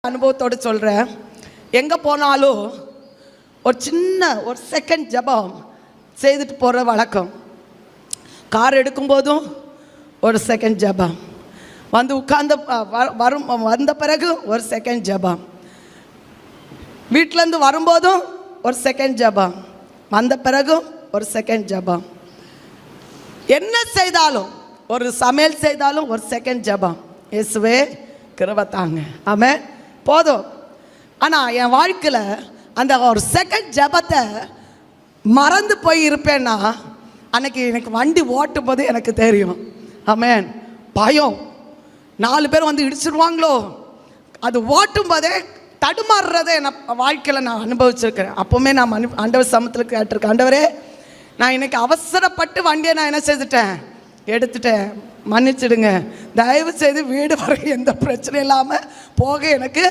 அனுபவத்தோடு சொல்கிறேன். எங்கே போனாலும் ஒரு சின்ன ஒரு செகண்ட் ஜெபம் செய்துட்டு போகிற வழக்கம். கார் எடுக்கும்போதும் ஒரு செகண்ட் ஜெபம், வந்து உட்கார்ந்த வந்த பிறகு ஒரு செகண்ட் ஜெபம், வீட்டிலேருந்து வரும்போதும் ஒரு செகண்ட் ஜெபம், வந்த பிறகும் ஒரு செகண்ட் ஜெபம், என்ன செய்தாலும் ஒரு சமையல் செய்தாலும் ஒரு செகண்ட் ஜெபம். இயேசுவே கிருபை தாங்க, ஆமென், போதும். ஆனால் என் வாழ்க்கையில் அந்த ஒரு செகண்ட் ஜெபத்தை மறந்து போய் இருப்பேன்னா அன்னைக்கு எனக்கு வண்டி ஓட்டும் போது எனக்கு தெரியும், ஆமென், பயம், 4 பேர் வந்து இடிச்சிருவாங்களோ, அது ஓட்டும் போதே தடுமாறுறதை என் வாழ்க்கையில் நான் அனுபவிச்சிருக்கிறேன். அப்போவுமே நான் ஆண்டவர் சமத்தில் கேட்டிருக்கேன், ஆண்டவரே நான் இன்னைக்கு அவசரப்பட்டு வண்டியை நான் என்ன செய்துட்டேன், எடுத்துட்டேன், மன்னிச்சிடுங்க, தயவு செய்து வீடு வரை எந்த பிரச்சனையும் இல்லாமல் போக எனக்கு